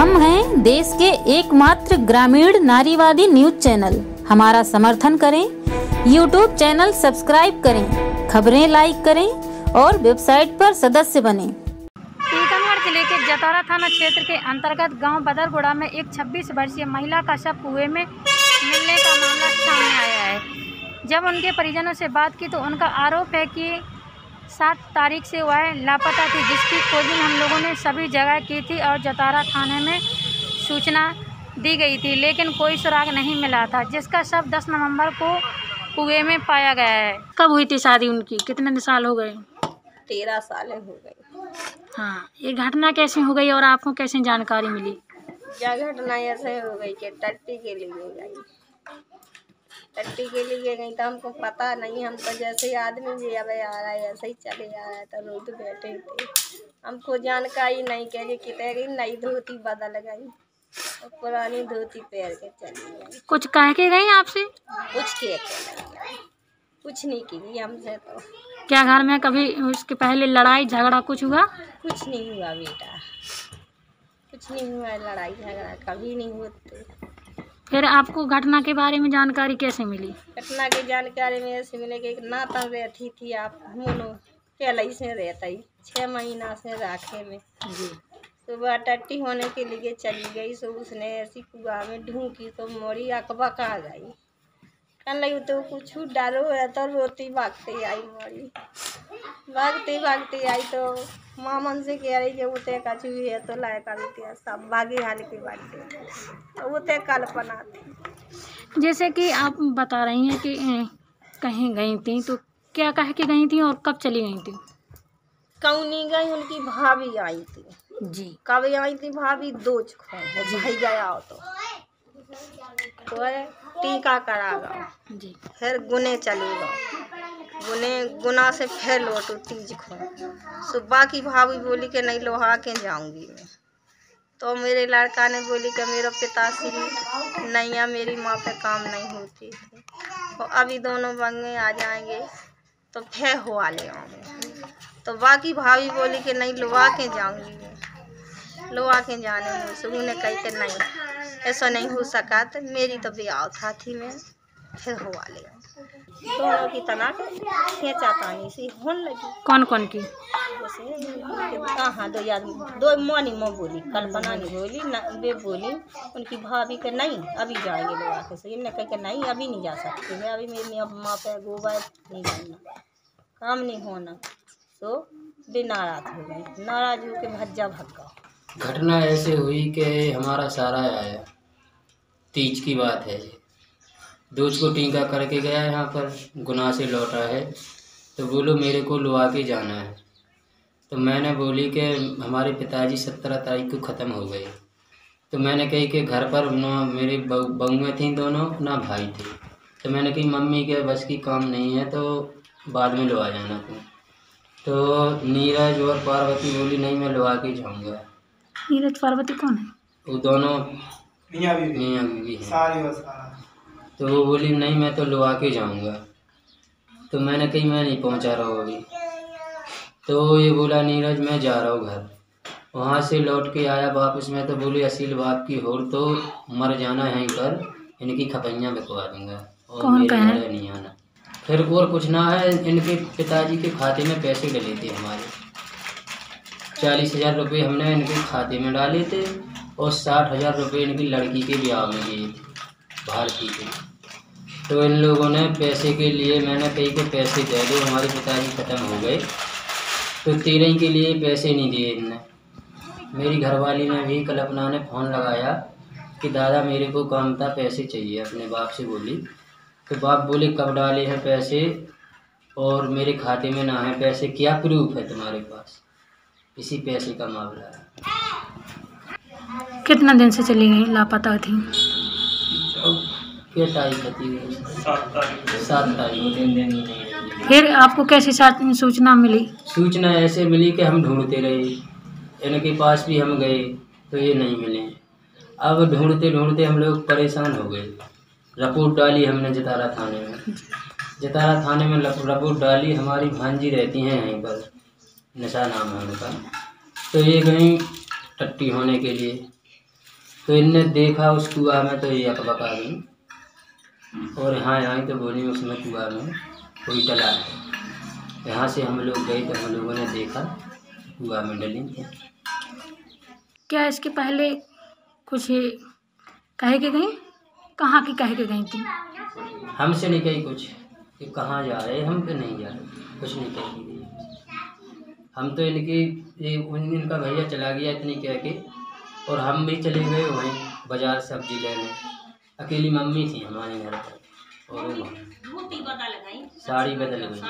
हम हैं देश के एकमात्र ग्रामीण नारीवादी न्यूज चैनल। हमारा समर्थन करें, यूट्यूब चैनल सब्सक्राइब करें, खबरें लाइक करें और वेबसाइट पर सदस्य बनें। टीकमगढ़ जिले के जतारा थाना क्षेत्र के अंतर्गत गांव बदरगुड़ा में एक 26 वर्षीय महिला का शव कुएं में मिलने का मामला सामने आया है। जब उनके परिजनों से बात की तो उनका आरोप है कि 7 तारीख से वह लापता थी, जिसकी खोजबीन हम लोगों ने सभी जगह की थी और जतारा थाने में सूचना दी गई थी, लेकिन कोई सुराग नहीं मिला था, जिसका शव 10 नवंबर को कुएं में पाया गया है। कब हुई थी शादी उनकी? कितने साल हो गए? 13 साल हो गई। हाँ, ये घटना कैसे हो गई और आपको कैसे जानकारी मिली? यह घटना ऐसे हो गई कि टट्टी के लिए गई तो हमको पता नहीं। हम तो जैसे आदमी भी अब आ रहा है ऐसे ही चले आ रहा है, तो रोड बैठे थे, हमको जानकारी नहीं कि कितने नई धोती बदल गई और पुरानी धोती पहन के चली गई। कुछ कह के गई आपसे? कुछ नहीं की हमसे। तो क्या घर में कभी उसके पहले लड़ाई झगड़ा कुछ हुआ? कुछ नहीं हुआ बेटा, कुछ नहीं हुआ, लड़ाई झगड़ा कभी नहीं होते। फिर आपको घटना के बारे में जानकारी कैसे मिली? घटना की जानकारी में ऐसे मिले कि नातन रहती थी, आप मोनो पहले से रहता ही 6 महीना से राखे में जी। सुबह टट्टी होने के लिए चली गई, सो उसने ऐसी कुआं में ढूंढी तो मोरी अकबा कहाँ गई, कल लगी तो कुछ डालो है तो रोती भागती आई। मोरी भागती आई तो मामन से कह रही कि उते कछु है तो लायका भी सब भागी हाल के बाटे तो उते कल्पना थी। जैसे कि आप बता रही हैं कि कहीं गई थी, तो क्या कह के गई थी और कब चली गई थी? कौनी गई, उनकी भाभी आई थी जी। कब आई थी भाभी? 2 भाई गया हो तो टीका करागा जी, फिर गुने चलेगा, गुना से फिर लौटू तीज खो। सुबह की भाभी बोली कि नहीं लोहा के जाऊंगी मैं, तो मेरे लड़का ने बोली कि मेरा पिताश्री नहीं है, मेरी माँ पे काम नहीं होती थी, तो अभी दोनों बंगे आ जाएंगे तो फिर हुआ ले आऊँगी। तो बाकी भाभी बोली कि नहीं लोहा के जाऊंगी मैं, लोहा के जाने में सुबह ने कही कि नहीं ऐसा नहीं हो सका, तो मेरी तो ब्याह था थी मैं फिर हुआ ले। दोनों की तना खींचातानी सी होने लगी। कौन कौन की? जैसे हाँ 2 आदमी, 2 मोनी माँ बोली, कल्पना नहीं बोली ना वे बोली उनकी भाभी के नहीं अभी जाएंगे लोग आके से। इनने कह के नहीं अभी नहीं जा सकती मैं, अभी मेरी माँ पे गोबर नहीं जाना, काम नहीं होना, तो वे नाराज हो गए, नाराज हो के भज्जा भक्का। घटना ऐसे हुई कि हमारा सारा आया, तीज की बात है, दूज को टीका करके गया यहाँ पर, गुना से लौटा है, तो बोलो मेरे को लुआ के जाना है। तो मैंने बोली कि हमारे पिताजी 17 तारीख को ख़त्म हो गए, तो मैंने कही कि घर पर ना मेरी बहुएँ थीं दोनों, ना भाई थे, तो मैंने कही मम्मी के बस की काम नहीं है तो बाद में लुआ जाना तुम। तो नीरज और पार्वती बोली नहीं मैं लुआ के जाऊँगा। नीरज पार्वती कौन है? वो दोनों मियाँ बीवी हैं। तो वो बोली नहीं मैं तो लुआ के जाऊँगा, तो मैंने कही मैं नहीं पहुँचा रहा हूँ अभी। तो ये बोला नीरज मैं जा रहा हूँ घर, वहाँ से लौट के आया वापस में, तो बोली असील बाप की होर तो मर जाना यहीं पर, इनकी खपैयाँ बिकवा दूँगा और मेरे घर नहीं आना। फिर और कुछ ना है, इनके पिताजी के खाते में पैसे डले थे हमारे, 40,000 रुपये हमने इनके खाते में डाले थे और 60,000 रुपये इनकी लड़की के ब्याह में दिए थे भारती के। तो इन लोगों ने पैसे के लिए, मैंने कही कि पैसे दे दो, हमारे पिताजी ख़त्म हो गए, तो 13 के लिए पैसे नहीं दिए इनने। मेरी घरवाली ने भी कल्पना ने फ़ोन लगाया कि दादा मेरे को काम था, पैसे चाहिए, अपने बाप से बोली। तो बाप बोले कब डाले हैं पैसे और मेरे खाते में ना है पैसे, क्या प्रूफ है तुम्हारे पास? इसी पैसे का मामला है। कितना दिन से चली गई, लापता थी? क्या तारीख थी? 7 तारीख। फिर आपको कैसे सूचना मिली? सूचना ऐसे मिली कि हम ढूंढते रहे, इनके पास भी हम गए तो ये नहीं मिले। अब ढूंढते ढूंढते हम लोग परेशान हो गए, रिपोर्ट डाली हमने जतारा थाने में। जतारा थाने में रिपोर्ट डाली, हमारी भांजी रहती हैं यहीं पर, निशा नाम है उनका, तो ये गई टट्टी होने के लिए। तो इनने देखा उस कुआ में तो ये अकबक आ गई और यहाँ आई तो बोली उसमें कुआ में कोई डला है। यहाँ से हम लोग गए तो हम लोगों ने देखा कुआ में डली थी। क्या इसके पहले कुछ कहे के गई? कहाँ की कहे के गई थी? हमसे नहीं कही कुछ कि कहाँ जा रहे, हम तो नहीं जा रहे, कुछ नहीं कही गई। हम तो इनका भैया चला गया इतनी कह के और हम भी चले गए वहीं बाजार सब्जी लेने। अकेली मम्मी थी हमारे घर पर और साड़ी बदल गई,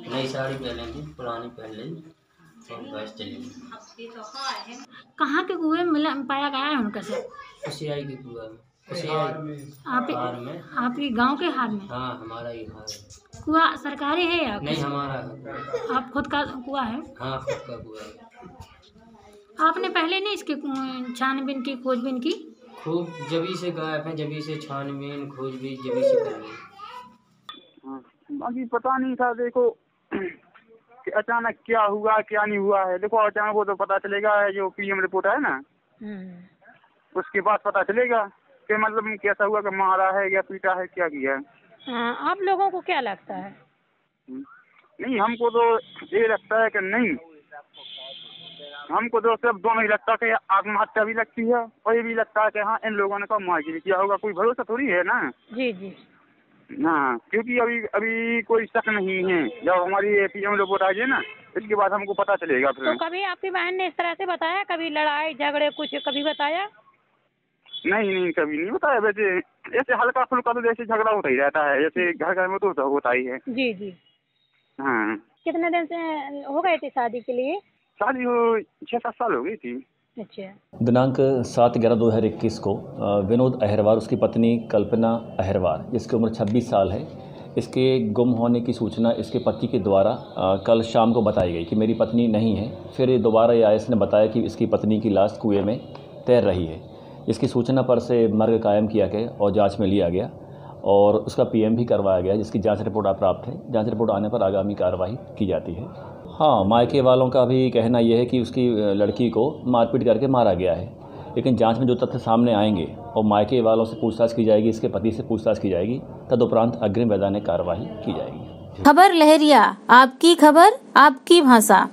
नई साड़ी पहन थी, पुरानी पहन ली और बस चली गई। कहाँ के कुएं में पाया गया है उनका सब? खुशियाई के कुआ में, आपके गांव के हाथ में? हाँ हमारा ही हार है। कुआ सरकारी है या नहीं हमारा है। आप खुद का कुआ है? हाँ खुद का कुआ है। आपने पहले नहीं इसके छानबीन की, खोजबीन की? खूब जभी से गायब है, जभी से छानबीन खोजबीन जभी से कर रही। बाकी पता नहीं था। देखो कि अचानक क्या हुआ क्या नहीं हुआ है। देखो अचानक वो तो पता चलेगा, जो पीएम रिपोर्ट है ना उसके बाद पता चलेगा कि मतलब कैसा हुआ, कि मारा है या पीटा है, क्या किया है। आप लोगों को क्या लगता है? नहीं हमको तो ये लगता है कि नहीं, हमको तो सिर्फ दोनों ही लगता है कि आत्महत्या भी लगती है और ये भी लगता है कि हाँ इन लोगों ने तो मुआवजा किया होगा। कोई भरोसा थोड़ी है ना। जी जी हाँ, क्योंकि अभी कोई शक नहीं है। जब हमारी पीएम रिपोर्ट आ जाए ना इसके बाद हमको पता चलेगा फिर। तो कभी आपकी बहन ने इस तरह से बताया, कभी लड़ाई झगड़े कुछ कभी बताया? नहीं कभी नहीं बताया। वैसे ऐसे हल्का फुल्का तो जैसे झगड़ा होता ही रहता है, जैसे घर में तो होता ही है। जी जी हाँ। कितने दिन से हो गए थे शादी के लिए? शादी हो 6-7 साल हो गई थी। अच्छा। दिनांक 7/11/2021 को विनोद अहिरवार, उसकी पत्नी कल्पना अहिरवार जिसकी उम्र 26 साल है, इसके गुम होने की सूचना इसके पति के द्वारा कल शाम को बताई गई कि मेरी पत्नी नहीं है। फिर दोबारा आईएएस ने बताया कि इसकी पत्नी की लाश कुएं में तैर रही है। इसकी सूचना पर से मर्ग कायम किया गया और जांच में लिया गया और उसका पीएम भी करवाया गया, जिसकी जांच रिपोर्ट प्राप्त है। जांच रिपोर्ट आने पर आगामी कार्रवाई की जाती है। हाँ, मायके वालों का भी कहना यह है कि उसकी लड़की को मारपीट करके मारा गया है, लेकिन जांच में जो तथ्य सामने आएंगे और मायके वालों से पूछताछ की जाएगी, इसके पति से पूछताछ की जाएगी, तदुपरांत अग्रिम वैधानिक कार्रवाई की जाएगी। खबर लहरिया, आपकी खबर आपकी भाषा।